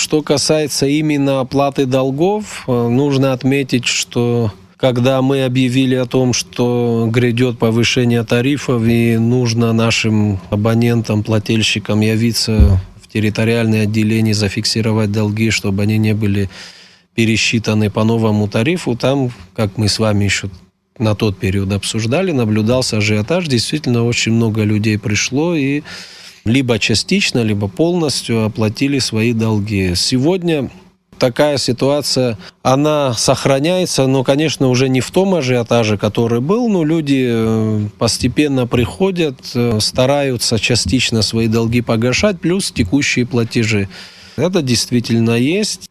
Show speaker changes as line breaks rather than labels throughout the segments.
Что касается именно оплаты долгов, нужно отметить, что когда мы объявили о том, что грядет повышение тарифов и нужно нашим абонентам, плательщикам явиться в территориальное отделение, зафиксировать долги, чтобы они не были пересчитаны по новому тарифу, там, как мы с вами еще на тот период обсуждали, наблюдался ажиотаж. Действительно, очень много людей пришло и либо частично, либо полностью оплатили свои долги. Сегодня такая ситуация, она сохраняется, но, конечно, уже не в том ажиотаже, который был, но люди постепенно приходят, стараются частично свои долги погашать, плюс текущие платежи. Это действительно есть.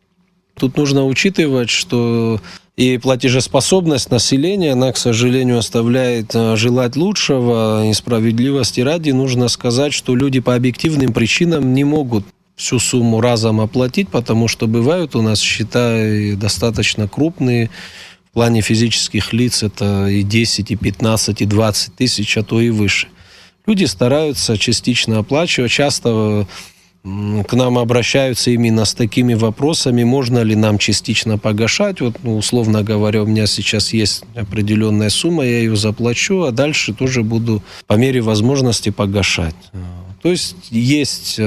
Тут нужно учитывать, что и платежеспособность населения, она, к сожалению, оставляет желать лучшего. И справедливости ради нужно сказать, что люди по объективным причинам не могут всю сумму разом оплатить, потому что бывают у нас счета достаточно крупные. В плане физических лиц это и 10, и 15, и 20 тысяч, а то и выше. Люди стараются частично оплачивать. Часто к нам обращаются именно с такими вопросами, можно ли нам частично погашать. Вот, условно говоря, у меня сейчас есть определенная сумма, я ее заплачу, а дальше тоже буду по мере возможности погашать. То есть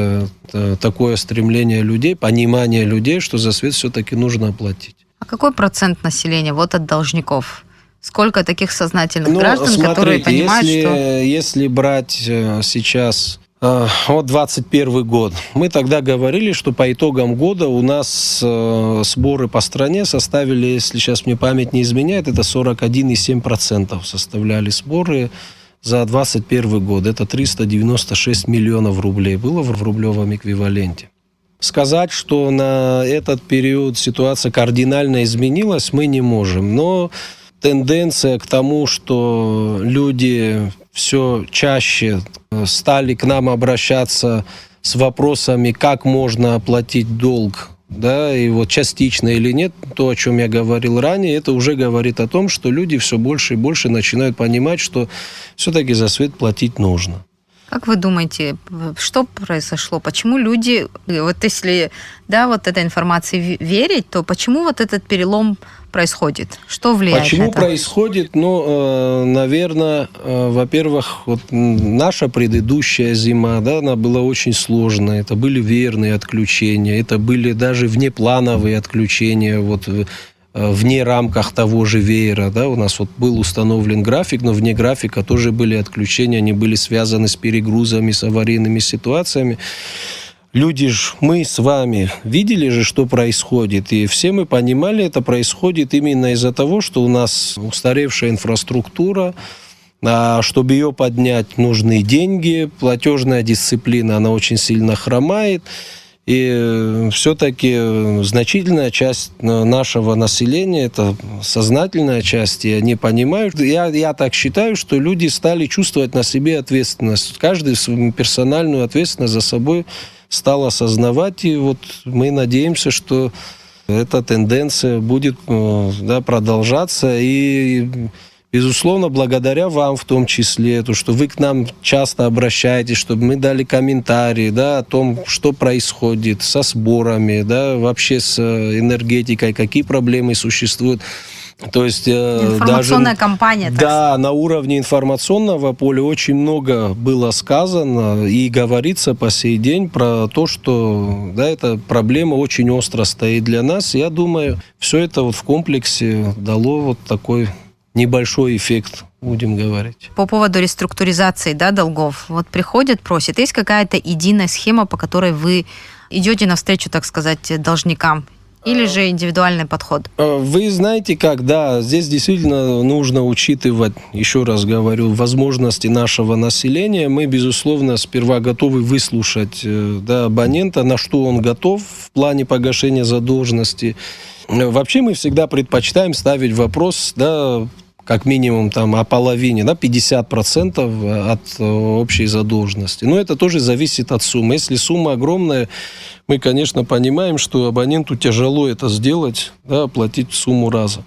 такое стремление людей, понимание людей, что за свет все-таки нужно оплатить.
А какой процент населения вот от должников? Сколько таких сознательных граждан, которые понимают,
если брать сейчас вот 21 год, мы тогда говорили, что по итогам года у нас сборы по стране составили, если сейчас мне память не изменяет, это 41,7% составляли сборы за 2021 год. Это 396 миллионов рублей было в рублевом эквиваленте. Сказать, что на этот период ситуация кардинально изменилась, мы не можем. Но тенденция к тому, что люди все чаще стали к нам обращаться с вопросами, как можно оплатить долг, да, и вот частично или нет, то, о чем я говорил ранее, это уже говорит о том, что люди все больше и больше начинают понимать, что все-таки за свет платить нужно.
Как вы думаете, что произошло? Почему люди, вот если, да, вот этой информации верить, то почему вот этот перелом происходит? Что влияет на это?
Почему происходит? Ну, наверное, во-первых, вот наша предыдущая зима, да, она была очень сложная. Это были веерные отключения, это были даже внеплановые отключения, вот вне рамках того же веера, да, у нас вот был установлен график, но вне графика тоже были отключения, они были связаны с перегрузами, с аварийными ситуациями. Люди ж, мы с вами видели же, что происходит, и все мы понимали, это происходит именно из-за того, что у нас устаревшая инфраструктура, а чтобы ее поднять, нужны деньги, платежная дисциплина, она очень сильно хромает. И все-таки значительная часть нашего населения, это сознательная часть, и они понимают. Я так считаю, что люди стали чувствовать на себе ответственность. Каждый свою персональную ответственность за собой стал осознавать. И вот мы надеемся, что эта тенденция будет, да, продолжаться. И безусловно, благодаря вам в том числе, то, что вы к нам часто обращаетесь, чтобы мы дали комментарии, да, о том, что происходит со сборами, да, вообще с энергетикой, какие проблемы существуют. То есть
информационная кампания.
Да, на уровне информационного поля очень много было сказано и говорится по сей день про то, что, да, эта проблема очень остро стоит для нас. Я думаю, все это вот в комплексе дало вот такой небольшой эффект, будем говорить.
По поводу реструктуризации, да, долгов. Вот приходят, просят. Есть какая-то единая схема, по которой вы идете навстречу, так сказать, должникам? Или же индивидуальный подход?
Вы знаете как, да, здесь действительно нужно учитывать, еще раз говорю, возможности нашего населения. Мы, безусловно, сперва готовы выслушать, да, абонента, на что он готов в плане погашения задолженности. Вообще мы всегда предпочитаем ставить вопрос, да, как минимум там о половине, да, 50% от общей задолженности. Но это тоже зависит от суммы. Если сумма огромная, мы, конечно, понимаем, что абоненту тяжело это сделать, да, оплатить сумму разом.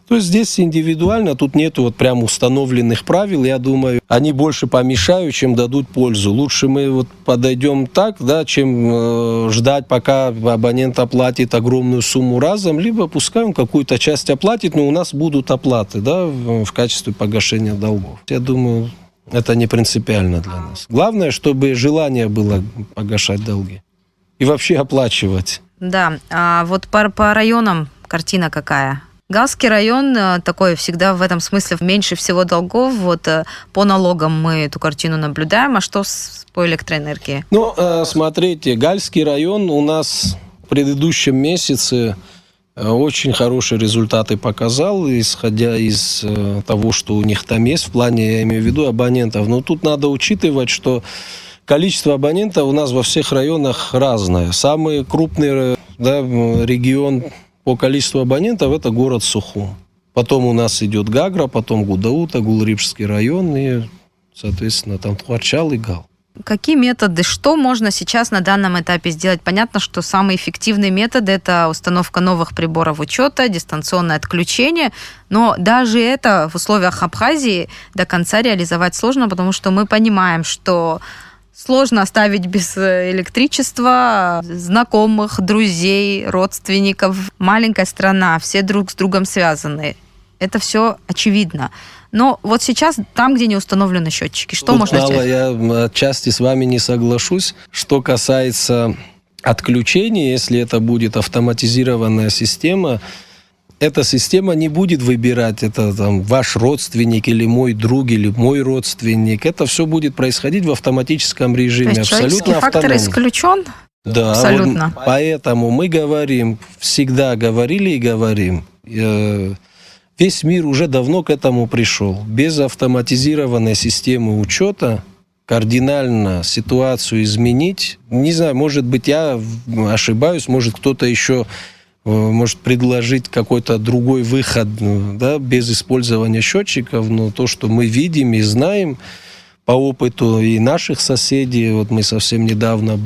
То есть здесь индивидуально, тут нету вот прям установленных правил. Я думаю, они больше помешают, чем дадут пользу. Лучше мы вот подойдем так, да, чем ждать, пока абонент оплатит огромную сумму разом, либо пускай он какую-то часть оплатит, но у нас будут оплаты, да, в качестве погашения долгов. Я думаю, это не принципиально для нас. Главное, чтобы желание было погашать долги и вообще оплачивать.
Да, а вот по районам картина какая? Галский район такой всегда в этом смысле меньше всего долгов. Вот по налогам мы эту картину наблюдаем. А что по электроэнергии?
Ну, смотрите, Гальский район у нас в предыдущем месяце очень хорошие результаты показал, исходя из того, что у них там есть в плане, я имею в виду, абонентов. Но тут надо учитывать, что количество абонентов у нас во всех районах разное. Самый крупный, да, регион по количеству абонентов – это город Сухум. Потом у нас идет Гагра, потом Гудаута, Гулрипшский район и, соответственно, там Тхуарчал и Гал.
Какие методы, что можно сейчас на данном этапе сделать? Понятно, что самый эффективный метод – это установка новых приборов учета, дистанционное отключение, но даже это в условиях Абхазии до конца реализовать сложно, потому что мы понимаем, что сложно оставить без электричества знакомых, друзей, родственников. Маленькая страна, все друг с другом связаны. Это все очевидно. Но вот сейчас, там, где не установлены счетчики, что
Тут,
можно сделать?
Я отчасти с вами не соглашусь. Что касается отключения, если это будет автоматизированная система, эта система не будет выбирать, это там ваш родственник или мой друг, или мой родственник. Это все будет происходить в автоматическом режиме.
То есть человеческий
абсолютно
фактор
автономно.
исключен?
Да,
абсолютно.
Вот поэтому мы говорим, всегда говорили и говорим, весь мир уже давно к этому пришел. Без автоматизированной системы учета кардинально ситуацию изменить, не знаю, может быть, я ошибаюсь, может, кто-то еще может предложить какой-то другой выход, да, без использования счетчиков, но то, что мы видим и знаем по опыту и наших соседей, вот мы совсем недавно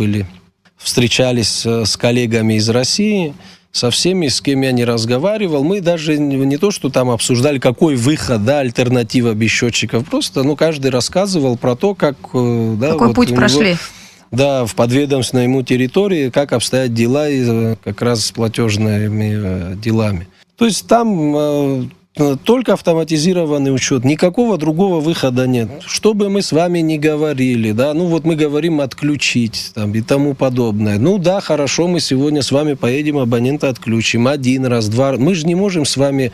встречались с коллегами из России, со всеми, с кем я не разговаривал, мы даже не то, что там обсуждали, какой выход, да, альтернатива без счетчиков, просто, каждый рассказывал про то, как... Да,
какой
вот
путь прошли.
Да, в подведомственной ему территории, как обстоят дела как раз с платежными делами. То есть там только автоматизированный учет, никакого другого выхода нет. Что бы мы с вами ни говорили, да, вот мы говорим отключить там, и тому подобное. Да, хорошо, мы сегодня с вами поедем, абонента отключим один раз, два. Мы же не можем с вами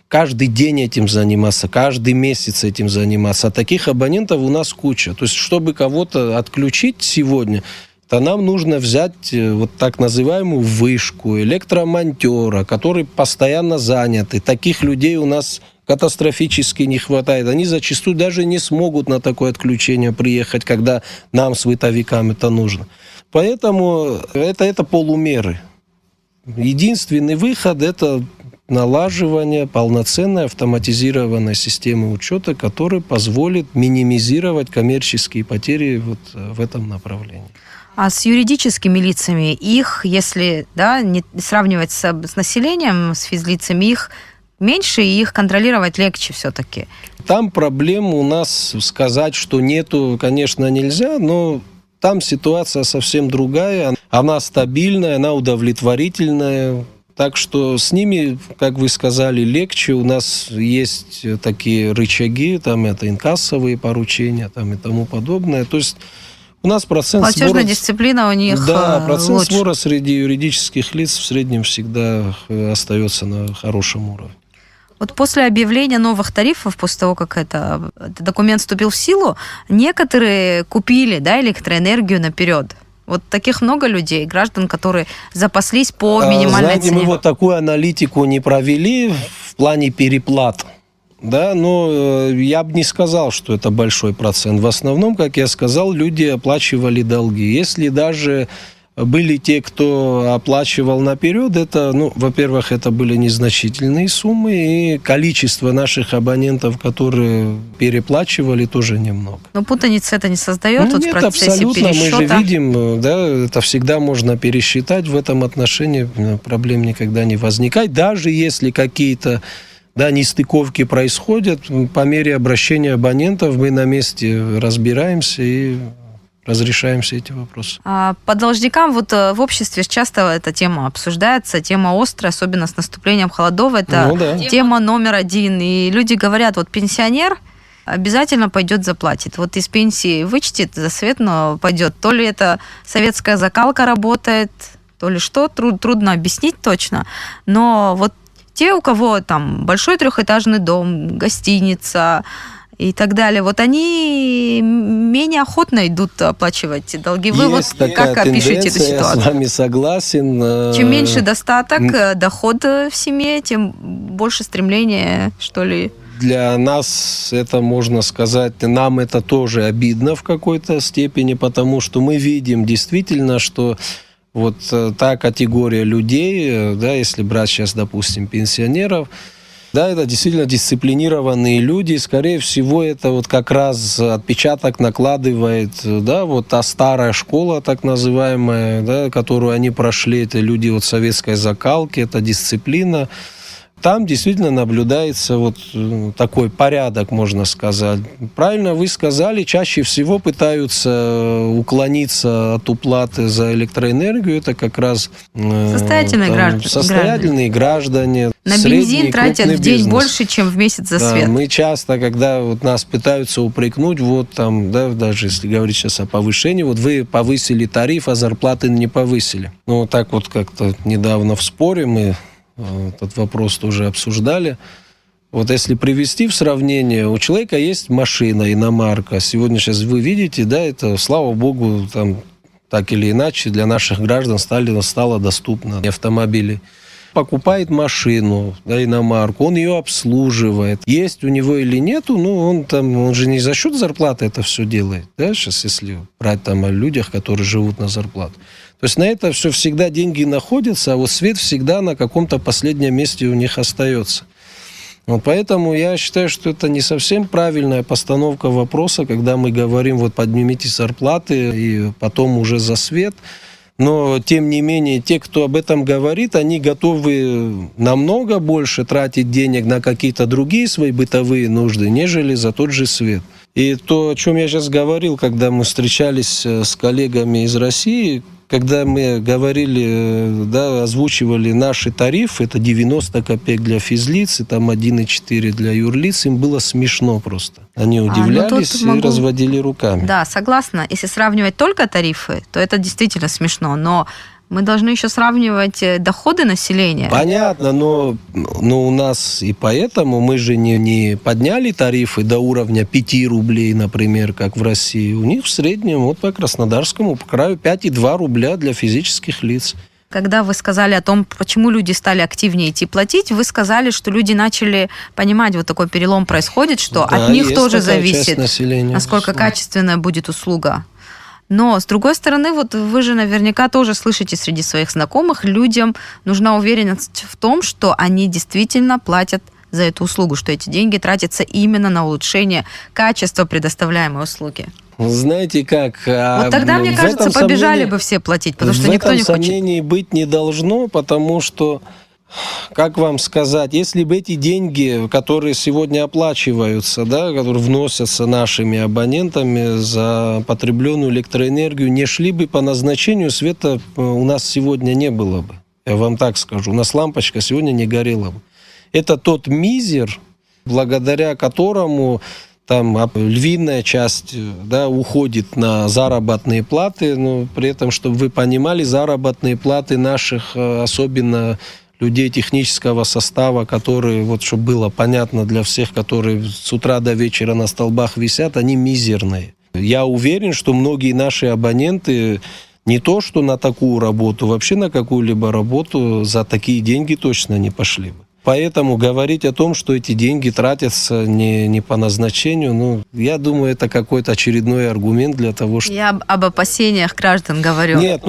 каждый день этим заниматься, каждый месяц этим заниматься. А таких абонентов у нас куча. То есть, чтобы кого-то отключить сегодня, то нам нужно взять вот так называемую вышку, электромонтера, который постоянно заняты. Таких людей у нас катастрофически не хватает. Они зачастую даже не смогут на такое отключение приехать, когда нам, световикам, это нужно. Поэтому это полумеры. Единственный выход – это налаживание полноценной автоматизированной системы учета, которая позволит минимизировать коммерческие потери вот в этом направлении.
А с юридическими лицами, их, если не сравнивать с населением, с физлицами, их меньше, и их контролировать легче все-таки?
Там проблем у нас сказать, что нету, конечно, нельзя, но там ситуация совсем другая. Она стабильная, она удовлетворительная. Так что с ними, как вы сказали, легче. У нас есть такие рычаги, там это инкассовые поручения там, и тому подобное. То есть у нас процент
платежная
сбора...
дисциплина у них
Да, процент
лучше.
сбора среди юридических лиц в среднем всегда остается на хорошем уровне.
Вот после объявления новых тарифов, после того, как этот документ вступил в силу, некоторые купили электроэнергию наперед. Вот таких много людей, граждан, которые запаслись по минимальной цене.
Мы вот такую аналитику не провели в плане переплат. Да, но я бы не сказал, что это большой процент. В основном, как я сказал, люди оплачивали долги. Если даже были те, кто оплачивал наперед, это, во-первых, это были незначительные суммы, и количество наших абонентов, которые переплачивали, тоже немного.
Но путаницы это не создает в
нет,
процессе
абсолютно.
пересчета?
Мы же видим, да, это всегда можно пересчитать. В этом отношении проблем никогда не возникает. Даже если какие-то Да, нестыковки происходят. По мере обращения абонентов мы на месте разбираемся и разрешаем все эти вопросы.
По должникам вот в обществе часто эта тема обсуждается, тема острая, особенно с наступлением холодов. Это тема номер один. И люди говорят, вот пенсионер обязательно пойдет заплатит. Вот из пенсии вычтет за свет, но пойдет. То ли это советская закалка работает, то ли что, трудно объяснить точно. Но вот те, у кого там большой трехэтажный дом, гостиница и так далее, вот они менее охотно идут оплачивать эти долги. Вы вот как опишете эту ситуацию?
Я с вами согласен.
Чем меньше достаток, доход в семье, тем больше стремления, что ли.
Для нас это, можно сказать, нам это тоже обидно в какой-то степени, потому что мы видим действительно, что вот та категория людей, да, если брать сейчас, допустим, пенсионеров, да, это действительно дисциплинированные люди, скорее всего, это вот как раз отпечаток накладывает, да, вот та старая школа, так называемая, да, которую они прошли, это люди вот советской закалки, это дисциплина. Там действительно наблюдается вот такой порядок, можно сказать. Правильно вы сказали, чаще всего пытаются уклониться от уплаты за электроэнергию. Это как раз состоятельные граждане.
На бензин тратят в день больше, чем в месяц за свет.
Мы часто, когда вот нас пытаются упрекнуть, вот там, да, даже если говорить сейчас о повышении, вот вы повысили тариф, а зарплаты не повысили. Ну, вот так вот как-то недавно в споре мы этот вопрос тоже обсуждали. Вот если привести в сравнение, у человека есть машина, иномарка. Сегодня сейчас вы видите, да, это, слава богу, там так или иначе для наших граждан стало доступно автомобили. Покупает машину, да, иномарку, он ее обслуживает. Есть у него или нету, ну, он же не за счет зарплаты это все делает. Да, сейчас, если брать там о людях, которые живут на зарплату. То есть на это все всегда деньги находятся, а вот свет всегда на каком-то последнем месте у них остается. Вот поэтому я считаю, что это не совсем правильная постановка вопроса, когда мы говорим, вот поднимите зарплаты и потом уже за свет. Но, тем не менее, те, кто об этом говорит, они готовы намного больше тратить денег на какие-то другие свои бытовые нужды, нежели за тот же свет. И то, о чем я сейчас говорил, когда мы встречались с коллегами из России, когда мы говорили, да, озвучивали наши тарифы, это 90 копеек для физлиц и там 1,4 для юрлиц, им было смешно просто. Они удивлялись и разводили руками.
Да, согласна. Если сравнивать только тарифы, то это действительно смешно, но мы должны еще сравнивать доходы населения.
Понятно, но у нас и поэтому мы же не подняли тарифы до уровня 5 рублей, например, как в России. У них в среднем, вот по Краснодарскому по краю, 5,2 рубля для физических лиц.
Когда вы сказали о том, почему люди стали активнее идти платить, вы сказали, что люди начали понимать, вот такой перелом происходит, что да, от них тоже зависит, насколько качественная будет услуга. Но, с другой стороны, вот вы же наверняка тоже слышите среди своих знакомых, людям нужна уверенность в том, что они действительно платят за эту услугу, что эти деньги тратятся именно на улучшение качества предоставляемой услуги.
Знаете как?
Вот тогда, мне кажется, побежали бы все платить, потому что никто не хочет.
В этом сомнений быть не должно, потому что, как вам сказать, если бы эти деньги, которые сегодня оплачиваются, да, которые вносятся нашими абонентами за потребленную электроэнергию, не шли бы по назначению, света у нас сегодня не было бы. Я вам так скажу. У нас лампочка сегодня не горела бы. Это тот мизер, благодаря которому там львиная часть, да, уходит на заработные платы, но при этом, чтобы вы понимали, заработные платы наших, особенно людей технического состава, которые, вот чтобы было понятно для всех, которые с утра до вечера на столбах висят, они мизерные. Я уверен, что многие наши абоненты не то, что на такую работу, вообще на какую-либо работу за такие деньги точно не пошли бы. Поэтому говорить о том, что эти деньги тратятся не по назначению, я думаю, это какой-то очередной аргумент для того, что...
Я об опасениях граждан говорю.
Нет,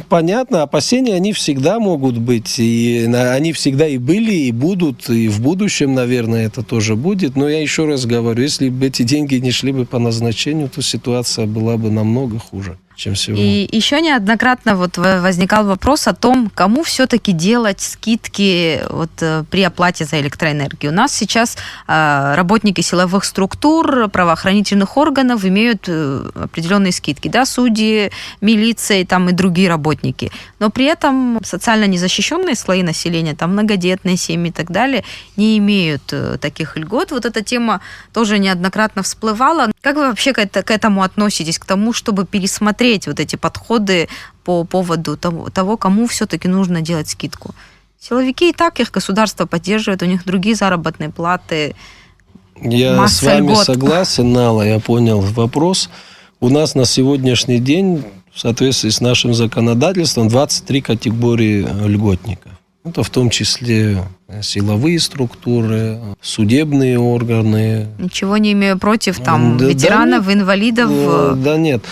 понятно, опасения, они всегда могут быть, и они всегда и были, и будут, и в будущем, наверное, это тоже будет. Но я еще раз говорю, если бы эти деньги не шли бы по назначению, то ситуация была бы намного хуже. чем сегодня.
И еще неоднократно вот возникал вопрос о том, кому все-таки делать скидки вот при оплате за электроэнергию. У нас сейчас работники силовых структур, правоохранительных органов имеют определенные скидки, да, судьи, милиция там и другие работники. Но при этом социально незащищенные слои населения, там многодетные семьи и так далее, не имеют таких льгот. Вот эта тема тоже неоднократно всплывала. Как вы вообще к этому относитесь, к тому, чтобы пересмотреть вот эти подходы по поводу того, кому все-таки нужно делать скидку? Силовики и так их государство поддерживает, у них другие заработные платы,
Я с вами согласен, Алла, я понял вопрос. У нас на сегодняшний день, в соответствии с нашим законодательством, 23 категории льготников. Это в том числе силовые структуры, судебные органы.
Ничего не имею против там ветеранов, да, инвалидов.
Да нет.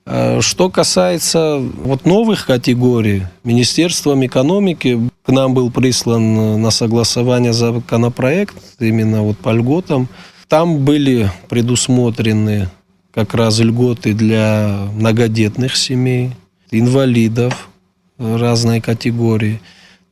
Что касается вот новых категорий, Министерством экономики к нам был прислан на согласование законопроект именно вот по льготам. Там были предусмотрены как раз льготы для многодетных семей, инвалидов разной категории.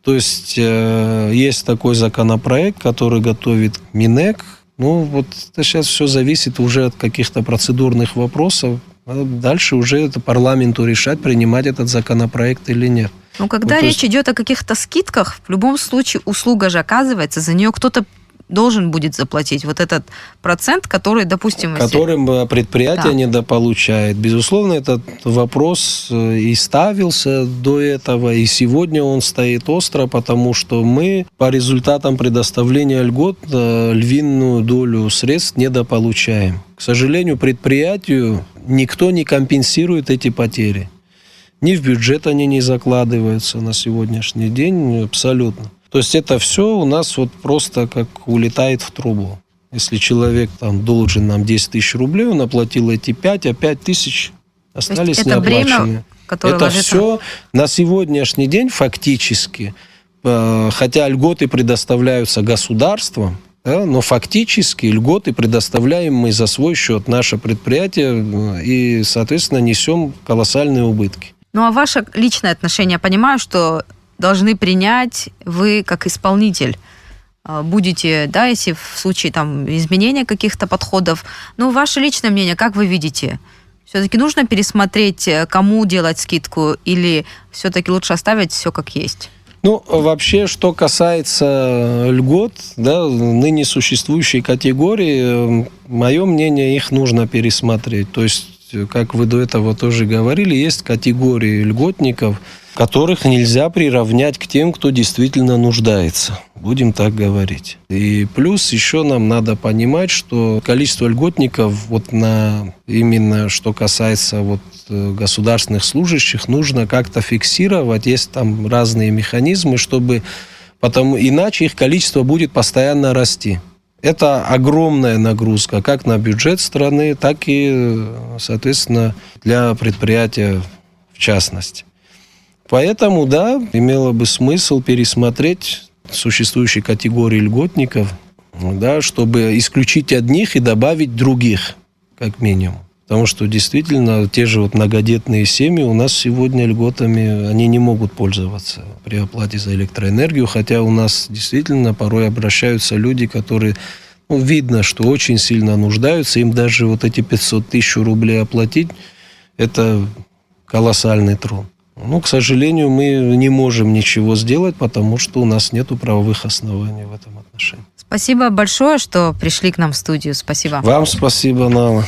То есть есть такой законопроект, который готовит Минэк. Ну вот это сейчас все зависит уже от каких-то процедурных вопросов. Дальше уже это парламенту решать, принимать этот законопроект или нет.
Ну, когда речь идет о каких-то скидках, в любом случае услуга же оказывается, за нее кто-то должен будет заплатить вот этот процент, который, допустим...
Которым предприятие недополучает. Безусловно, этот вопрос и ставился до этого, и сегодня он стоит остро, потому что мы по результатам предоставления льгот львиную долю средств недополучаем. К сожалению, предприятию никто не компенсирует эти потери. Ни в бюджет они не закладываются на сегодняшний день абсолютно. То есть это все у нас вот просто как улетает в трубу. Если человек там должен нам 10 тысяч рублей, он оплатил эти 5, а 5 тысяч остались неоплаченные. Это все на сегодняшний день фактически, хотя льготы предоставляются государством, да, но фактически льготы предоставляем мы за свой счет, наше предприятие, и, соответственно, несем колоссальные убытки.
Ну, а ваше личное отношение, я понимаю, что должны принять вы как исполнитель. Будете, да, если в случае там изменения каких-то подходов. Ну, ваше личное мнение, как вы видите? Все-таки нужно пересмотреть, кому делать скидку, или все-таки лучше оставить все как есть?
Ну, вообще, что касается льгот, да, ныне существующей категории, мое мнение, их нужно пересмотреть. То есть, как вы до этого тоже говорили, есть категории льготников, которых нельзя приравнять к тем, кто действительно нуждается. Будем так говорить. И плюс еще нам надо понимать, что количество льготников вот на именно что касается вот государственных служащих нужно как-то фиксировать. Есть там разные механизмы, чтобы иначе их количество будет постоянно расти. Это огромная нагрузка как на бюджет страны, так и, соответственно, для предприятия в частности. Поэтому, да, имело бы смысл пересмотреть существующие категории льготников, да, чтобы исключить одних и добавить других, как минимум. Потому что действительно те же вот многодетные семьи у нас сегодня льготами, они не могут пользоваться при оплате за электроэнергию, хотя у нас действительно порой обращаются люди, которые, видно, что очень сильно нуждаются, им даже вот эти 500 тысяч рублей оплатить, это колоссальный труд. К сожалению, мы не можем ничего сделать, потому что у нас нет правовых оснований в этом отношении.
Спасибо большое, что пришли к нам в студию. Спасибо.
Вам спасибо, Нала.